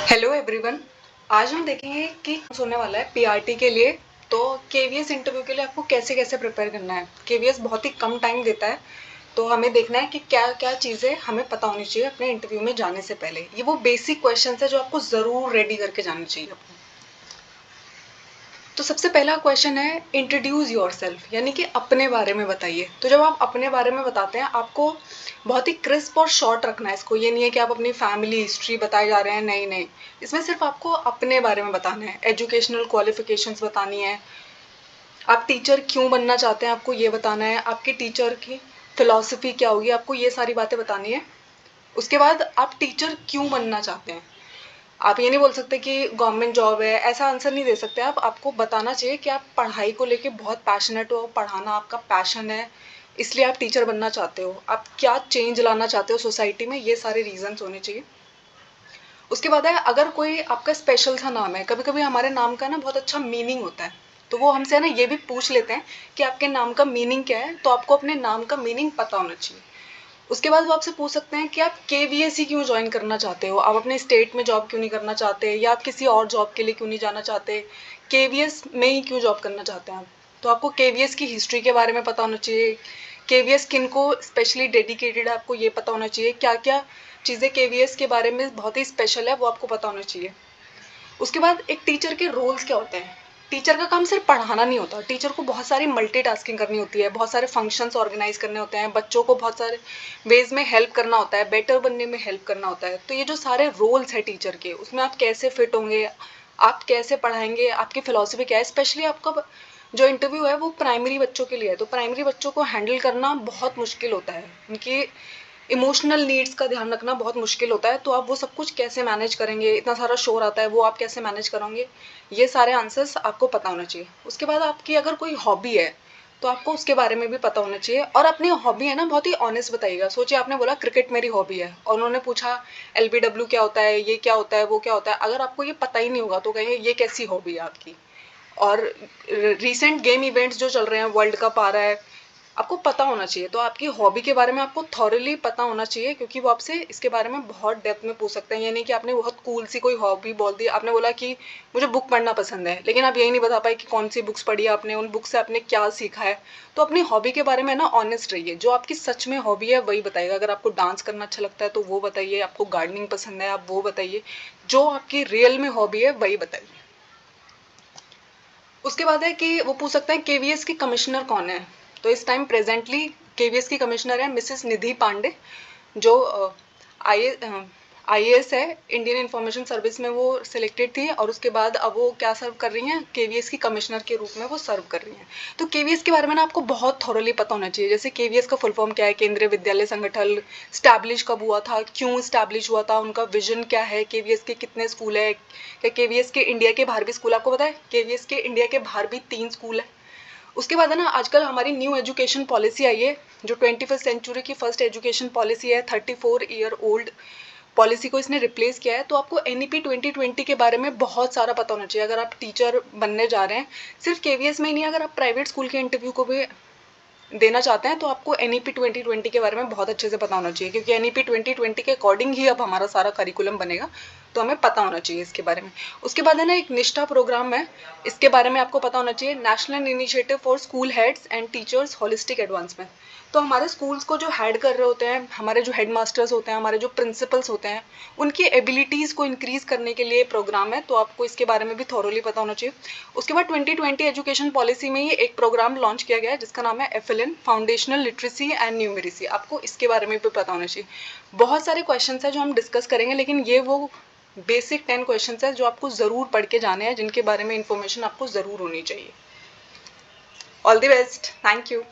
Hello everyone. आज हम देखेंगे कि होने वाला है पीआरटी के लिए। तो केवीएस इंटरव्यू के लिए आपको कैसे कैसे प्रिपेयर करना है। केवीएस बहुत ही कम टाइम देता है, तो हमें देखना है कि क्या क्या चीज़ें हमें पता होनी चाहिए अपने इंटरव्यू में जाने से पहले। ये वो बेसिक क्वेश्चन है जो आपको ज़रूर रेडी करके जाने चाहिए अपने। तो सबसे पहला क्वेश्चन है इंट्रोड्यूस योरसेल्फ, यानी कि अपने बारे में बताइए। तो जब आप अपने बारे में बताते हैं आपको बहुत ही क्रिस्प और शॉर्ट रखना है इसको। ये नहीं है कि आप अपनी फैमिली हिस्ट्री बताए जा रहे हैं, नहीं नहीं, इसमें सिर्फ आपको अपने बारे में बताना है। एजुकेशनल क्वालिफिकेशंस बतानी है, आप टीचर क्यों बनना चाहते हैं आपको ये बताना है, आपके टीचर की फिलॉसफी क्या होगी, आपको ये सारी बातें बतानी है। उसके बाद आप टीचर क्यों बनना चाहते हैं। आप ये नहीं बोल सकते कि गवर्नमेंट जॉब है, ऐसा आंसर नहीं दे सकते आप। आपको बताना चाहिए कि आप पढ़ाई को लेके बहुत पैशनेट हो, पढ़ाना आपका पैशन है, इसलिए आप टीचर बनना चाहते हो। आप क्या चेंज लाना चाहते हो सोसाइटी में, ये सारे रीजंस होने चाहिए। उसके बाद है अगर कोई आपका स्पेशल सा नाम है। कभी कभी हमारे नाम का ना बहुत अच्छा मीनिंग होता है, तो वो हमसे ना ये भी पूछ लेते हैं कि आपके नाम का मीनिंग क्या है। तो आपको अपने नाम का मीनिंग पता होना चाहिए। उसके बाद वो आपसे पूछ सकते हैं कि आप केवीएस ही क्यों ज्वाइन करना चाहते हो, आप अपने स्टेट में जॉब क्यों नहीं करना चाहते, या आप किसी और जॉब के लिए क्यों नहीं जाना चाहते, केवीएस में ही क्यों जॉब करना चाहते हैं आप। तो आपको केवीएस की हिस्ट्री के बारे में पता होना चाहिए। केवीएस किन को स्पेशली डेडिकेटेड है आपको ये पता होना चाहिए। क्या क्या चीज़ें केवीएस के बारे में बहुत ही स्पेशल है वो आपको पता होना चाहिए। उसके बाद एक टीचर के रोल्स क्या होते हैं। टीचर का काम सिर्फ पढ़ाना नहीं होता, टीचर को बहुत सारी मल्टीटास्किंग करनी होती है, बहुत सारे फंक्शंस ऑर्गेनाइज करने होते हैं, बच्चों को बहुत सारे वेज में हेल्प करना होता है, बेटर बनने में हेल्प करना होता है। तो ये जो सारे रोल्स है टीचर के, उसमें आप कैसे फिट होंगे, आप कैसे पढ़ाएंगे, आपकी फिलॉसफी क्या है। स्पेशली आपका जो इंटरव्यू है वो प्राइमरी बच्चों के लिए है, तो प्राइमरी बच्चों को हैंडल करना बहुत मुश्किल होता है। उनकी इमोशनल नीड्स का ध्यान रखना बहुत मुश्किल होता है। तो आप वो सब कुछ कैसे मैनेज करेंगे, इतना सारा शोर आता है वो आप कैसे मैनेज करोगे, ये सारे आंसर्स आपको पता होना चाहिए। उसके बाद आपकी अगर कोई हॉबी है तो आपको उसके बारे में भी पता होना चाहिए। और अपनी हॉबी है ना बहुत ही ऑनेस्ट बताइएगा। सोचिए आपने बोला क्रिकेट मेरी हॉबी है, और उन्होंने पूछा एलबीडब्ल्यू क्या होता है, ये क्या होता है, वो क्या होता है। अगर आपको ये पता ही नहीं होगा तो कहेंगे ये कैसी हॉबी है आपकी। और रिसेंट गेम इवेंट्स जो चल रहे हैं, वर्ल्ड कप आ रहा है, आपको पता होना चाहिए। तो आपकी हॉबी के बारे में आपको थॉरली पता होना चाहिए, क्योंकि वो आपसे इसके बारे में बहुत डेप्थ में पूछ सकते हैं। ये नहीं कि आपने बहुत कूल सी कोई हॉबी बोल दी, आपने बोला कि मुझे बुक पढ़ना पसंद है, लेकिन आप यही नहीं बता पाए कि कौन सी बुक्स पढ़ी आपने, उन बुक से आपने क्या सीखा है। तो अपनी हॉबी के बारे में ना ऑनेस्ट रहिए। जो आपकी सच में हॉबी है वही बताइएगा। अगर आपको डांस करना अच्छा लगता है तो वो बताइए, आपको गार्डनिंग पसंद है आप वो बताइए। जो आपकी रियल में हॉबी है वही बताइए। उसके बाद है कि वो पूछ सकते हैं केवीएस की कमिश्नर कौन है। तो इस टाइम प्रेजेंटली केवीएस की कमिश्नर है मिसेस निधि पांडे, जो आई आईएएस है, इंडियन इंफॉर्मेशन सर्विस में वो सिलेक्टेड थी, और उसके बाद अब वो क्या सर्व कर रही हैं, केवीएस की कमिश्नर के रूप में वो सर्व कर रही हैं। तो केवीएस के बारे में ना आपको बहुत थॉरली पता होना चाहिए। जैसे केवीएस का फुल फॉर्म क्या है, केंद्रीय विद्यालय संगठन, स्टैब्लिश कब हुआ था, क्यों स्टैब्लिश हुआ था, उनका विजन क्या है, केवीएस के कितने स्कूल है, क्या केवीएस के इंडिया के बाहर भी स्कूल, आपको पता है केवीएस के इंडिया के बाहर भी 3 स्कूल है। उसके बाद है ना आजकल हमारी न्यू एजुकेशन पॉलिसी आई है, जो 21st सेंचुरी की फर्स्ट एजुकेशन पॉलिसी है, 34 ईयर ओल्ड पॉलिसी को इसने रिप्लेस किया है। तो आपको एनईपी 2020 के बारे में बहुत सारा पता होना चाहिए। अगर आप टीचर बनने जा रहे हैं, सिर्फ केवीएस में ही नहीं, अगर आप प्राइवेट स्कूल के इंटरव्यू को भी देना चाहते हैं तो आपको एनईपी 2020 के बारे में बहुत अच्छे से पता होना चाहिए, क्योंकि एनईपी 2020 के अकॉर्डिंग ही अब हमारा सारा करिकुलम बनेगा। तो हमें पता होना चाहिए इसके बारे में। उसके बाद है ना एक निष्ठा प्रोग्राम है, इसके बारे में आपको पता होना चाहिए। National initiative for school heads and teachers holistic advancement. तो हमारे स्कूल्स को जो हेड कर रहे होते हैं, हमारे जो हेड मास्टर्स होते हैं, हमारे जो प्रिंसिपल्स होते हैं, उनकी एबिलिटीज़ को इंक्रीज़ करने के लिए प्रोग्राम है। तो आपको इसके बारे में भी थॉरली पता होना चाहिए। उसके बाद 2020 एजुकेशन पॉलिसी में ही एक प्रोग्राम लॉन्च किया गया है जिसका नाम है FLN, foundational literacy and numeracy. आपको इसके बारे में भी पता होना चाहिए। बहुत सारे क्वेश्चंस हैं जो हम डिस्कस करेंगे, लेकिन ये वो बेसिक 10 क्वेश्चंस हैं जो आपको ज़रूर पढ़ के जाने हैं, जिनके बारे में इंफॉर्मेशन आपको ज़रूर होनी चाहिए। All the best, thank you.